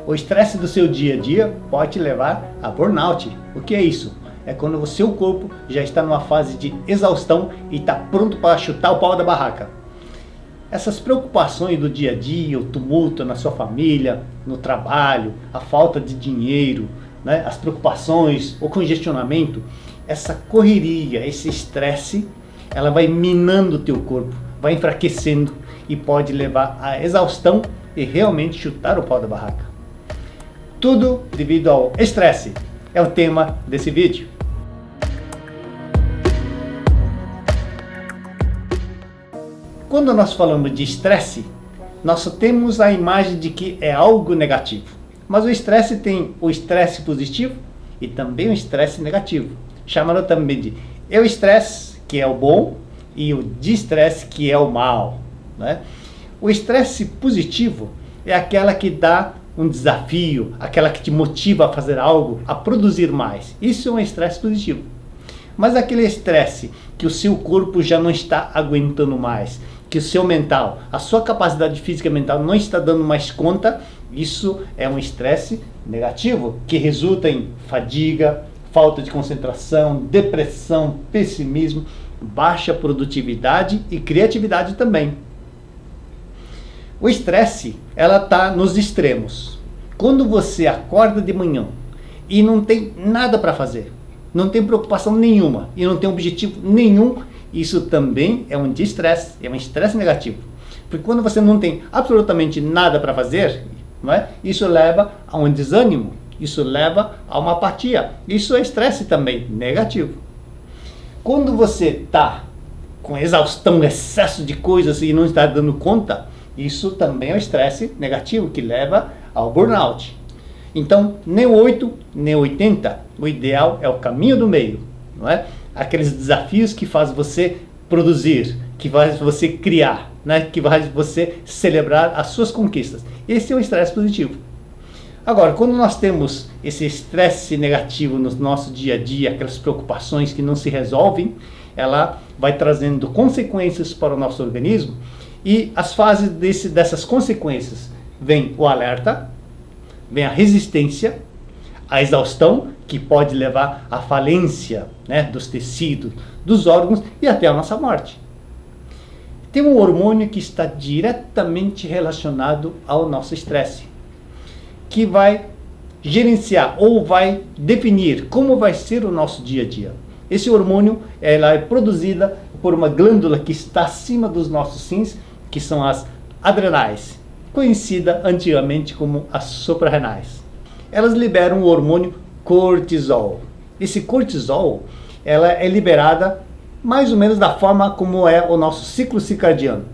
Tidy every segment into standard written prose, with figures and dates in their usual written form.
O estresse do seu dia a dia pode te levar a burnout. O que é isso? É quando o seu corpo já está numa fase de exaustão e está pronto para chutar o pau da barraca. Essas preocupações do dia a dia, o tumulto na sua família, no trabalho, a falta de dinheiro, né, as preocupações, o congestionamento, essa correria, esse estresse, ela vai minando o teu corpo, vai enfraquecendo e pode levar à exaustão e realmente chutar o pau da barraca. Tudo devido ao estresse é o tema desse vídeo. Quando nós falamos de estresse, nós só temos a imagem de que é algo negativo. Mas o estresse tem o estresse positivo e também o estresse negativo. Chamado também de eustresse, que é o bom, e o distresse, que é o mal, né? O estresse positivo é aquela que dá um desafio, aquela que te motiva a fazer algo, a produzir mais. Isso é um estresse positivo. Mas aquele estresse que o seu corpo já não está aguentando mais, que o seu mental, a sua capacidade física e mental não está dando mais conta, isso é um estresse negativo, que resulta em fadiga, falta de concentração, depressão, pessimismo, baixa produtividade e criatividade também. O estresse, ela está nos extremos. Quando você acorda de manhã e não tem nada para fazer, não tem preocupação nenhuma e não tem objetivo nenhum, isso também é um distresse, é um estresse negativo. Porque quando você não tem absolutamente nada para fazer, não é? Isso leva a um desânimo, isso leva a uma apatia. Isso é estresse também negativo. Quando você está com exaustão, excesso de coisas e não está dando conta, isso também é um estresse negativo que leva ao burnout. Então, nem 8, nem 80, o ideal é o caminho do meio, não é? Aqueles desafios que faz você produzir, que faz você criar, né? Que faz você celebrar as suas conquistas. Esse é o estresse positivo. Agora, quando nós temos esse estresse negativo no nosso dia a dia, aquelas preocupações que não se resolvem, ela vai trazendo consequências para o nosso organismo, e as fases dessas consequências vem o alerta, vem a resistência, a exaustão, que pode levar à falência, né, dos tecidos, dos órgãos e até a nossa morte. Tem um hormônio que está diretamente relacionado ao nosso estresse, que vai gerenciar ou vai definir como vai ser o nosso dia a dia. Esse hormônio, ela é produzida por uma glândula que está acima dos nossos rins, que são as adrenais, conhecida antigamente como as suprarrenais. Elas liberam o hormônio cortisol. Esse cortisol, ela é liberada mais ou menos da forma como é o nosso ciclo circadiano.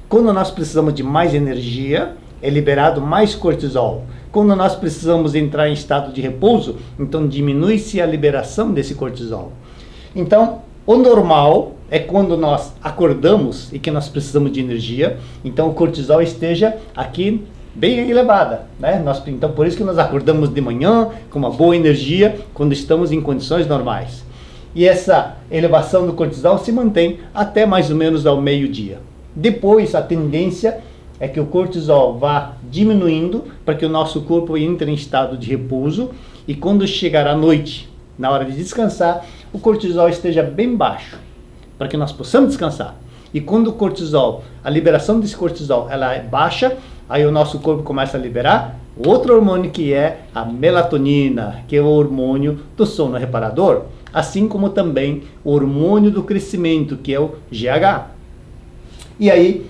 Quando nós precisamos de mais energia, é liberado mais cortisol. Quando nós precisamos entrar em estado de repouso, então diminui-se a liberação desse cortisol. Então, o normal é quando nós acordamos e que nós precisamos de energia, então o cortisol esteja aqui bem elevada, né? Então por isso que nós acordamos de manhã com uma boa energia quando estamos em condições normais. E essa elevação do cortisol se mantém até mais ou menos ao meio-dia. Depois a tendência é que o cortisol vá diminuindo para que o nosso corpo entre em estado de repouso, e quando chegar à noite, na hora de descansar, o cortisol esteja bem baixo, para que nós possamos descansar. E quando o cortisol, a liberação desse cortisol, ela é baixa, aí o nosso corpo começa a liberar outro hormônio, que é a melatonina, que é o hormônio do sono reparador, assim como também o hormônio do crescimento, que é o GH. E aí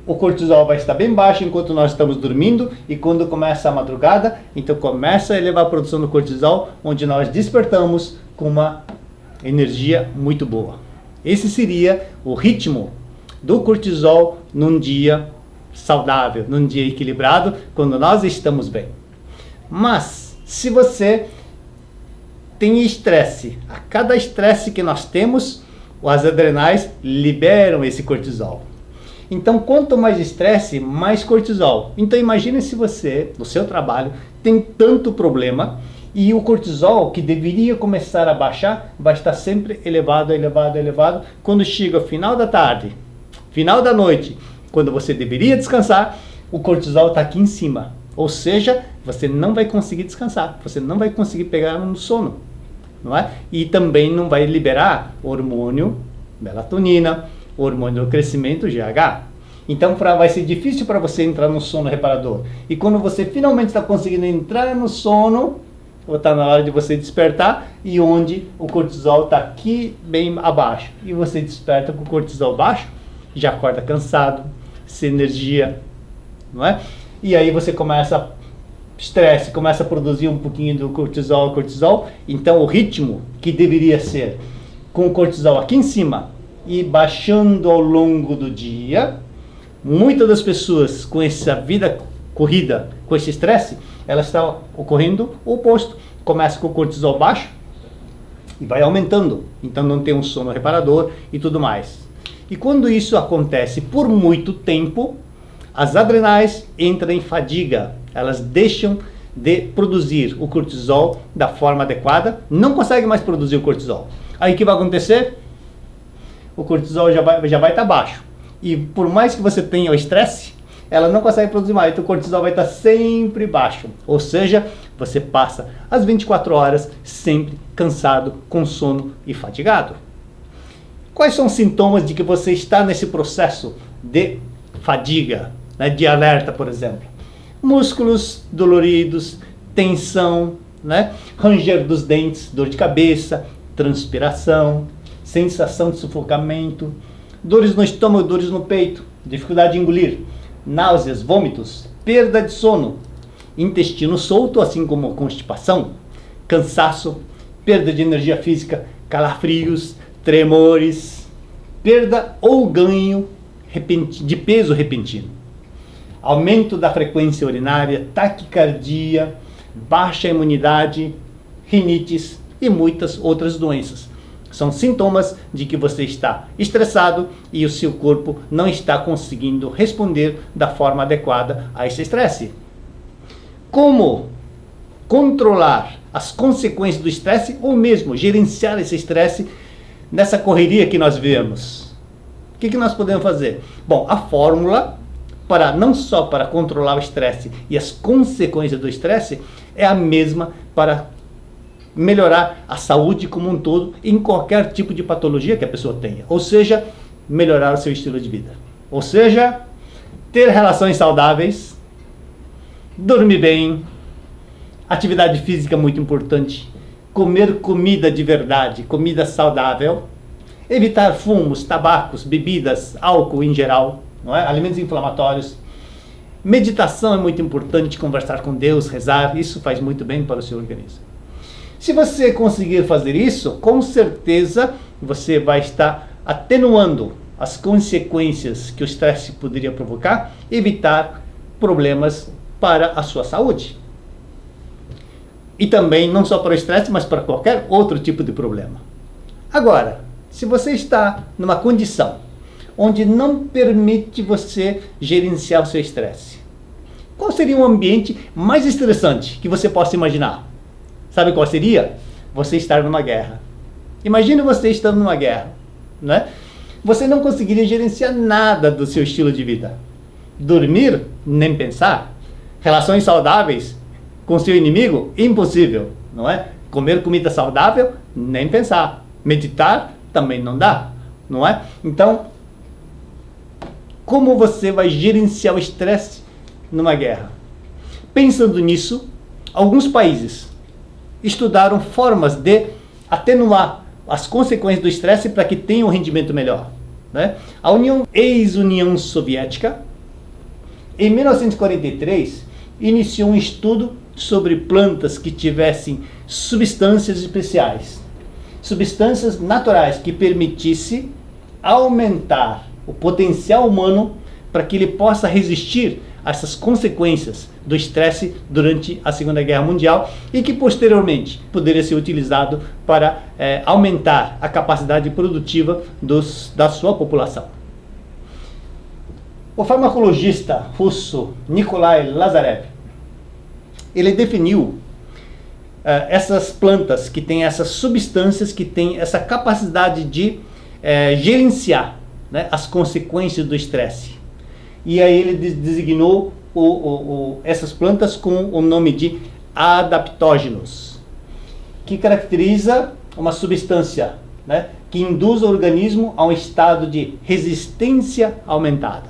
o cortisol vai estar bem baixo enquanto nós estamos dormindo, e quando começa a madrugada, então começa a elevar a produção do cortisol, onde nós despertamos com uma energia muito boa. Esse seria o ritmo do cortisol num dia saudável, num dia equilibrado, quando nós estamos bem. Mas se você tem estresse, a cada estresse que nós temos, as adrenais liberam esse cortisol. Então, quanto mais estresse, mais cortisol. Então, imagine se você, no seu trabalho, tem tanto problema e o cortisol, que deveria começar a baixar, vai estar sempre elevado, elevado, elevado. Quando chega ao final da tarde, final da noite, quando você deveria descansar, o cortisol está aqui em cima. Ou seja, você não vai conseguir descansar, você não vai conseguir pegar no sono, não é? E também não vai liberar hormônio melatonina, hormônio do crescimento, GH. Então vai ser difícil para você entrar no sono reparador. E quando você finalmente está conseguindo entrar no sono, está na hora de você despertar, e onde o cortisol está aqui bem abaixo. E você desperta com o cortisol baixo, já acorda cansado, sem energia, não é? E aí você começa estresse, começa a produzir um pouquinho do cortisol. Então o ritmo que deveria ser com o cortisol aqui em cima e baixando ao longo do dia, muitas das pessoas com essa vida corrida, com esse estresse, ela está ocorrendo o oposto. Começa com o cortisol baixo e vai aumentando. Então não tem um sono reparador e tudo mais. E quando isso acontece por muito tempo, as adrenais entram em fadiga. Elas deixam de produzir o cortisol da forma adequada, não conseguem mais produzir o cortisol. Aí o que vai acontecer? O cortisol já vai estar baixo. E por mais que você tenha o estresse, ela não consegue produzir mais. Então o cortisol vai estar sempre baixo. Ou seja, você passa as 24 horas sempre cansado, com sono e fatigado. Quais são os sintomas de que você está nesse processo de fadiga, né, de alerta, por exemplo? Músculos doloridos, tensão, né, ranger dos dentes, dor de cabeça, transpiração, sensação de sufocamento, dores no estômago, dores no peito, dificuldade de engolir, náuseas, vômitos, perda de sono, intestino solto, assim como constipação, cansaço, perda de energia física, calafrios, tremores, perda ou ganho de peso repentino, aumento da frequência urinária, taquicardia, baixa imunidade, rinites e muitas outras doenças. São sintomas de que você está estressado e o seu corpo não está conseguindo responder da forma adequada a esse estresse. Como controlar as consequências do estresse ou mesmo gerenciar esse estresse nessa correria que nós vivemos? O que nós podemos fazer? Bom, a fórmula não só para controlar o estresse e as consequências do estresse é a mesma para melhorar a saúde como um todo em qualquer tipo de patologia que a pessoa tenha. Ou seja, melhorar o seu estilo de vida. Ou seja, ter relações saudáveis, dormir bem, atividade física muito importante, comer comida de verdade, comida saudável, evitar fumos, tabacos, bebidas, álcool em geral, não é? Alimentos inflamatórios. Meditação é muito importante, conversar com Deus, rezar, isso faz muito bem para o seu organismo. Se você conseguir fazer isso, com certeza você vai estar atenuando as consequências que o estresse poderia provocar, evitar problemas para a sua saúde. E também não só para o estresse, mas para qualquer outro tipo de problema. Agora, se você está numa condição onde não permite você gerenciar o seu estresse, qual seria um ambiente mais estressante que você possa imaginar? Sabe qual seria? Você estar numa guerra. Imagine você estando numa guerra, né? Você não conseguiria gerenciar nada do seu estilo de vida. Dormir, nem pensar. Relações saudáveis com seu inimigo, impossível, não é? Comer comida saudável, nem pensar. Meditar, também não dá, não é? Então, como você vai gerenciar o estresse numa guerra? Pensando nisso, alguns países estudaram formas de atenuar as consequências do estresse para que tenha um rendimento melhor, né? A ex-União Soviética, em 1943, iniciou um estudo sobre plantas que tivessem substâncias especiais, substâncias naturais que permitissem aumentar o potencial humano para que ele possa resistir a essas consequências do estresse durante a Segunda Guerra Mundial e que posteriormente poderia ser utilizado para aumentar a capacidade produtiva da sua população. O farmacologista russo Nikolai Lazarev, ele definiu essas plantas que têm essas substâncias, que têm essa capacidade de gerenciar, né, as consequências do estresse. E aí ele designou essas plantas com o nome de adaptógenos, que caracteriza uma substância, né, que induz o organismo a um estado de resistência aumentada,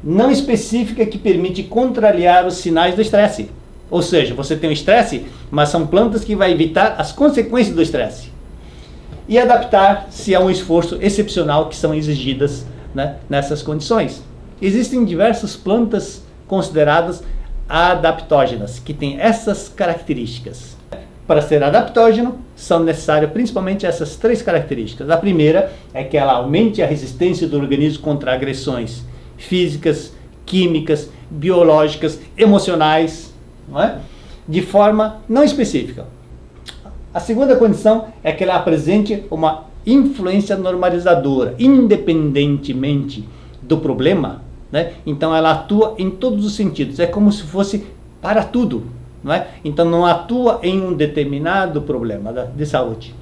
não específica, que permite contrariar os sinais do estresse. Ou seja, você tem o estresse, mas são plantas que vão evitar as consequências do estresse e adaptar-se a um esforço excepcional que são exigidas, né, nessas condições. Existem diversas plantas consideradas adaptógenas que têm essas características. Para ser adaptógeno, são necessárias principalmente essas três características. A primeira é que ela aumente a resistência do organismo contra agressões físicas, químicas, biológicas, emocionais, não é? De forma não específica. A segunda condição é que ela apresente uma influência normalizadora, independentemente do problema, né? Então ela atua em todos os sentidos, é como se fosse para tudo, não é? Então não atua em um determinado problema de saúde.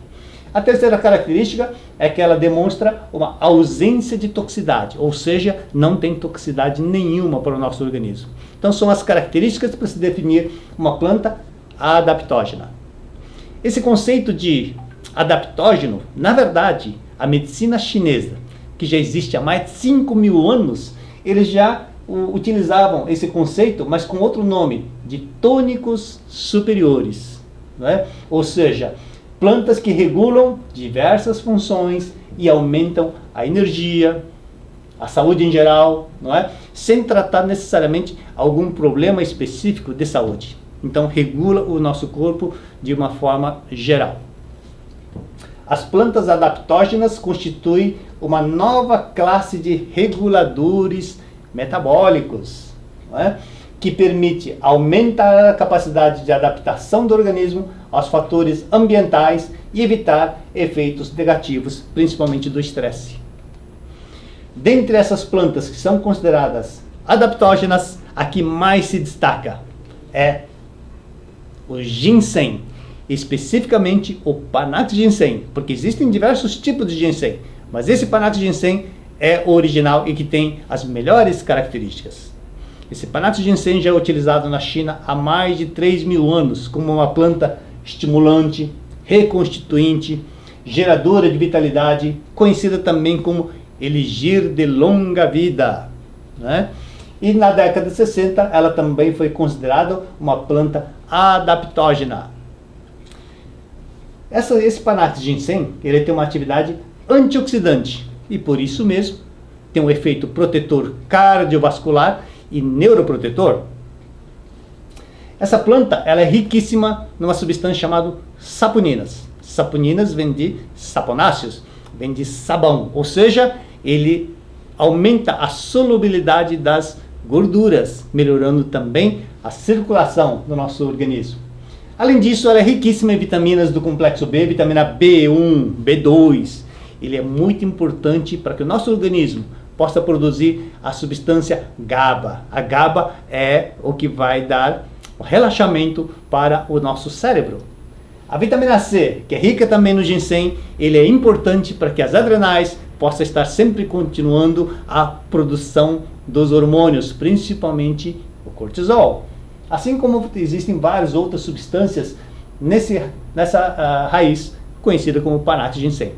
A terceira característica é que ela demonstra uma ausência de toxicidade, ou seja, não tem toxicidade nenhuma para o nosso organismo. Então são as características para se definir uma planta adaptógena. Esse conceito de adaptógeno, na verdade, a medicina chinesa, que já existe há mais de 5.000 anos, eles já utilizavam esse conceito, mas com outro nome, de tônicos superiores, não é? Ou seja, plantas que regulam diversas funções e aumentam a energia, a saúde em geral, não é? Sem tratar necessariamente algum problema específico de saúde. Então regula o nosso corpo de uma forma geral. As plantas adaptógenas constituem uma nova classe de reguladores metabólicos, não é? Que permite aumentar a capacidade de adaptação do organismo aos fatores ambientais e evitar efeitos negativos, principalmente do estresse. Dentre essas plantas que são consideradas adaptógenas, a que mais se destaca é o ginseng, especificamente o Panax ginseng, porque existem diversos tipos de ginseng, mas esse Panax ginseng é o original e que tem as melhores características. Esse Panax ginseng já é utilizado na China há mais de 3.000 anos como uma planta estimulante, reconstituinte, geradora de vitalidade, conhecida também como elixir de longa vida, né? E na década de 60 ela também foi considerada uma planta adaptógena. Esse Panax ginseng, ele tem uma atividade antioxidante e por isso mesmo tem um efeito protetor cardiovascular e neuroprotetor. Essa planta ela é riquíssima numa substância chamada saponinas. Saponinas vem de saponáceos, vem de sabão, ou seja, ele aumenta a solubilidade das gorduras, melhorando também a circulação do nosso organismo. Além disso, ela é riquíssima em vitaminas do complexo B, vitamina B1, B2. Ele é muito importante para que o nosso organismo possa produzir a substância GABA. A GABA é o que vai dar o relaxamento para o nosso cérebro. A vitamina C, que é rica também no ginseng, ele é importante para que as adrenais possam estar sempre continuando a produção dos hormônios, principalmente o cortisol. Assim como existem várias outras substâncias nessa raiz, conhecida como Panax ginseng.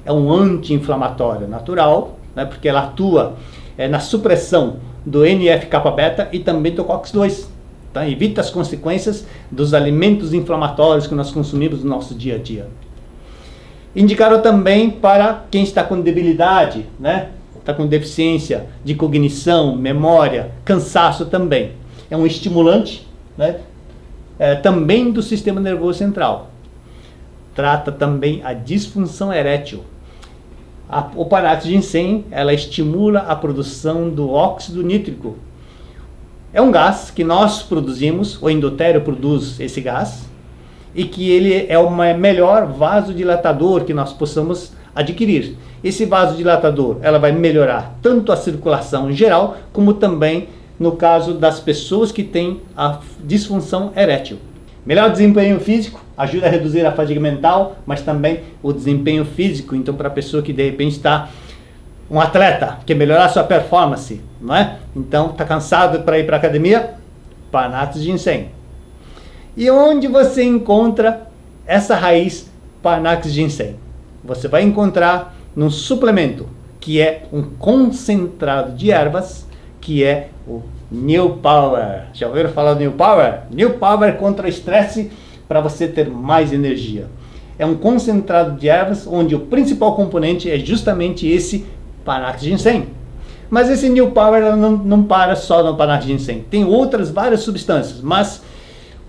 É um anti-inflamatório natural, né, porque ela atua na supressão do NF-kappa-beta e também do COX-2. Então, evita as consequências dos alimentos inflamatórios que nós consumimos no nosso dia a dia. Indicaram também para quem está com debilidade, né? Está com deficiência de cognição, memória, cansaço também. É um estimulante, né? Também do sistema nervoso central. Trata também a disfunção erétil. O Panax ginseng, ela estimula a produção do óxido nítrico. É um gás que nós produzimos, o endotélio produz esse gás, e que ele é o melhor vasodilatador que nós possamos adquirir. Esse vasodilatador, ela vai melhorar tanto a circulação geral, como também no caso das pessoas que têm a disfunção erétil. Melhor desempenho físico, ajuda a reduzir a fadiga mental, mas também o desempenho físico. Então, para a pessoa que de repente está um atleta, quer melhorar a sua performance, não é? Então, está cansado para ir para a academia? Panax Ginseng. E onde você encontra essa raiz Panax Ginseng? Você vai encontrar num suplemento, que é um concentrado de ervas, que é o New Power. Já ouviram falar do New Power? New Power contra estresse para você ter mais energia. É um concentrado de ervas onde o principal componente é justamente esse Panax Ginseng. Mas esse New Power não para só no Panax Ginseng. Tem outras várias substâncias, mas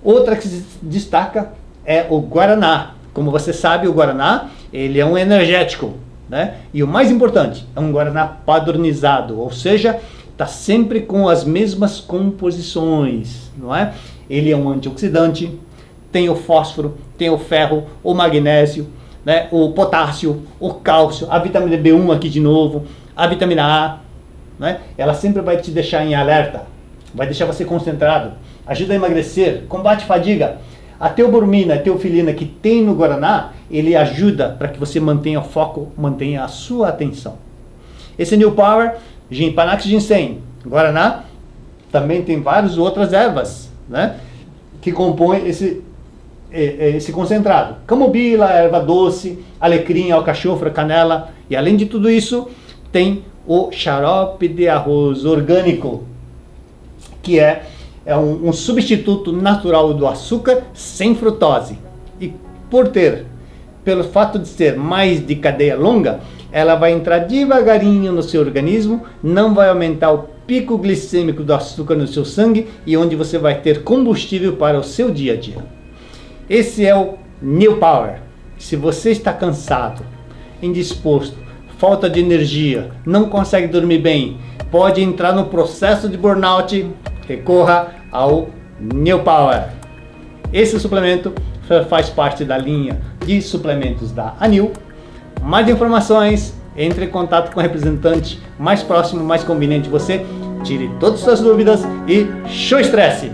outra que se destaca é o Guaraná. Como você sabe, o Guaraná ele é um energético, né? E o mais importante, é um Guaraná padronizado, ou seja, está sempre com as mesmas composições, não é? Ele é um antioxidante, tem o fósforo, tem o ferro, o magnésio, né? O potássio, o cálcio, a vitamina B1 aqui de novo, a vitamina A, né? Ela sempre vai te deixar em alerta, vai deixar você concentrado, ajuda a emagrecer, combate fadiga. A teobromina, a teofilina que tem no Guaraná, ele ajuda para que você mantenha o foco, mantenha a sua atenção. Esse New Power, Panax Ginseng, Guaraná, também tem várias outras ervas, né, que compõem esse concentrado. Camomila, erva doce, alecrim, alcachofra, canela. E além de tudo isso, tem o xarope de arroz orgânico, que é um substituto natural do açúcar sem frutose. E pelo fato de ser mais de cadeia longa, ela vai entrar devagarinho no seu organismo, não vai aumentar o pico glicêmico do açúcar no seu sangue e onde você vai ter combustível para o seu dia a dia. Esse é o New Power. Se você está cansado, indisposto, falta de energia, não consegue dormir bem, pode entrar no processo de burnout, recorra ao New Power. Esse suplemento faz parte da linha de suplementos da Anil. Mais informações, entre em contato com o representante mais próximo, mais conveniente de você. Tire todas as suas dúvidas e show estresse!